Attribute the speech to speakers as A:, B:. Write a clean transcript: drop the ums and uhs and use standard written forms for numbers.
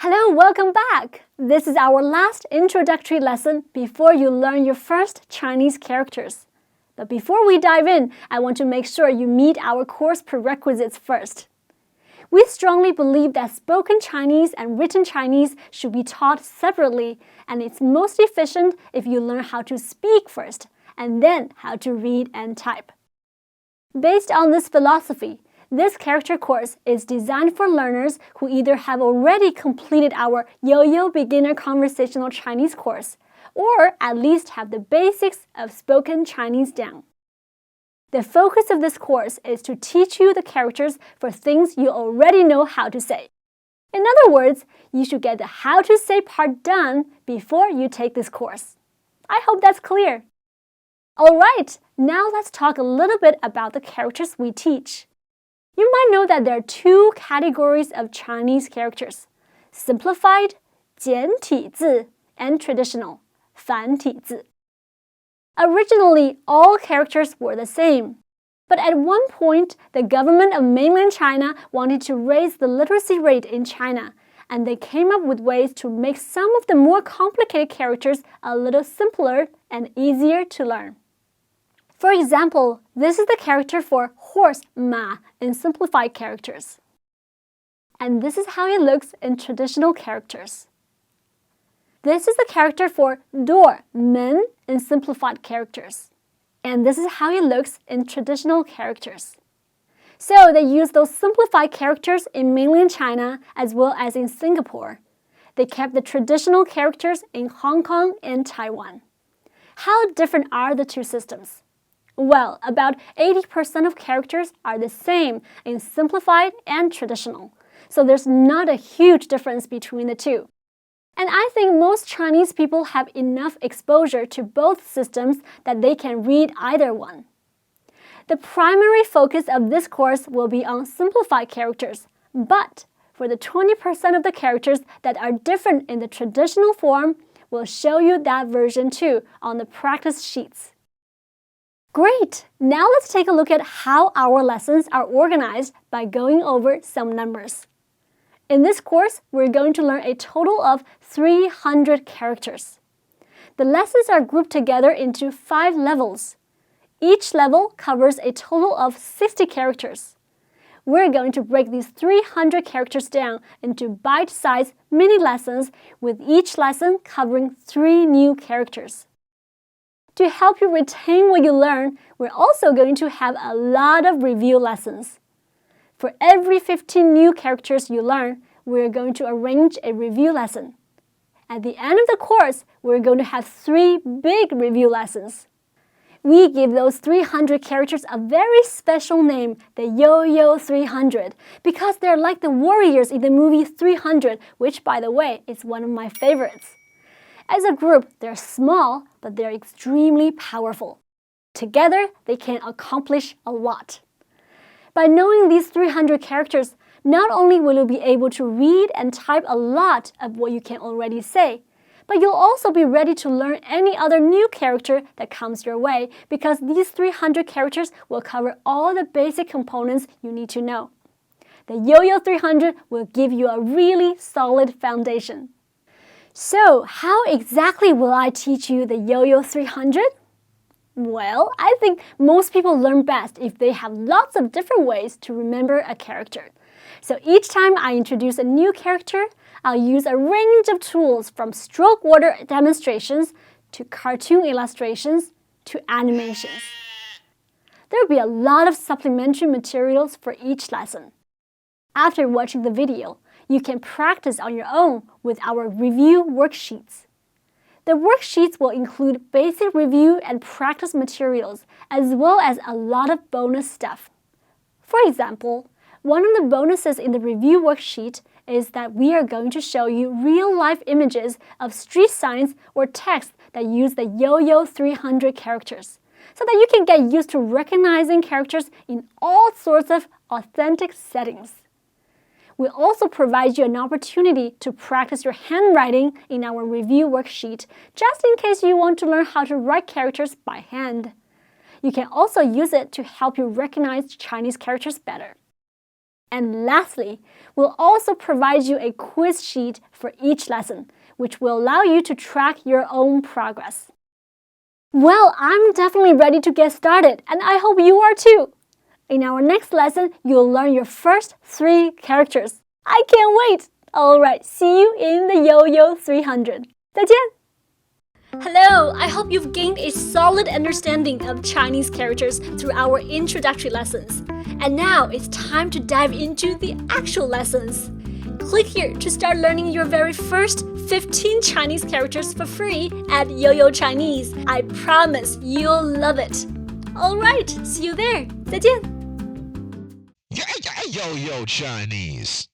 A: Hello, welcome back! This is our last introductory lesson before you learn your first Chinese characters. But before we dive in, I want to make sure you meet our course prerequisites first. We strongly believe that spoken Chinese and written Chinese should be taught separately, and it's most efficient if you learn how to speak first, and then how to read and type. Based on this philosophy, this character course is designed for learners who either have already completed our Yoyo Beginner Conversational Chinese course, or at least have the basics of spoken Chinese down. The focus of this course is to teach you the characters for things you already know how to say. In other words, you should get the how to say part done before you take this course. I hope that's clear. Alright, now let's talk a little bit about the characters we teach. You might know that there are two categories of Chinese characters: simplified, 简体字, and traditional, 繁体字. Originally, all characters were the same. But at one point, the government of mainland China wanted to raise the literacy rate in China, and they came up with ways to make some of the more complicated characters a little simpler and easier to learn. For example, this is the character for horse, 马, in simplified characters. And this is how it looks in traditional characters. This is the character for door, 门, in simplified characters. And this is how it looks in traditional characters. So they use those simplified characters in mainland China as well as in Singapore. They kept the traditional characters in Hong Kong and Taiwan. How different are the two systems? Well, about 80% of characters are the same in simplified and traditional, so there's not a huge difference between the two. And I think most Chinese people have enough exposure to both systems that they can read either one. The primary focus of this course will be on simplified characters, but for the 20% of the characters that are different in the traditional form, we'll show you that version too on the practice sheets. Great! Now let's take a look at how our lessons are organized by going over some numbers. In this course, we're going to learn a total of 300 characters. The lessons are grouped together into 5 levels. Each level covers a total of 60 characters. We're going to break these 300 characters down into bite-sized mini lessons, with each lesson covering 3 new characters. To help you retain what you learn, we're also going to have a lot of review lessons. For every 15 new characters you learn, we're going to arrange a review lesson. At the end of the course, we're going to have 3 big review lessons. We give those 300 characters a very special name, the Yoyo 300, because they're like the warriors in the movie 300, which, by the way, is one of my favorites. As a group, they're small, but they're extremely powerful. Together, they can accomplish a lot. By knowing these 300 characters, not only will you be able to read and type a lot of what you can already say, but you'll also be ready to learn any other new character that comes your way, because these 300 characters will cover all the basic components you need to know. The Yoyo 300 will give you a really solid foundation. So, how exactly will I teach you the Yoyo 300? Well, I think most people learn best if they have lots of different ways to remember a character. So each time I introduce a new character, I'll use a range of tools from stroke order demonstrations to cartoon illustrations to animations. There will be a lot of supplementary materials for each lesson. After watching the video, you can practice on your own with our review worksheets. The worksheets will include basic review and practice materials, as well as a lot of bonus stuff. For example, one of the bonuses in the review worksheet is that we are going to show you real-life images of street signs or text that use the Yoyo 300 characters, so that you can get used to recognizing characters in all sorts of authentic settings. We'll also provide you an opportunity to practice your handwriting in our review worksheet, just in case you want to learn how to write characters by hand. You can also use it to help you recognize Chinese characters better. And lastly, we'll also provide you a quiz sheet for each lesson, which will allow you to track your own progress. Well, I'm definitely ready to get started, and I hope you are too. In our next lesson, you'll learn your first 3 characters. I can't wait! Alright, see you in the Yoyo 300. 再见! Hello, I hope you've gained a solid understanding of Chinese characters through our introductory lessons. And now it's time to dive into the actual lessons. Click here to start learning your very first 15 Chinese characters for free at Yoyo Chinese. I promise you'll love it. Alright, see you there. 再见!
B: Yoyo Chinese.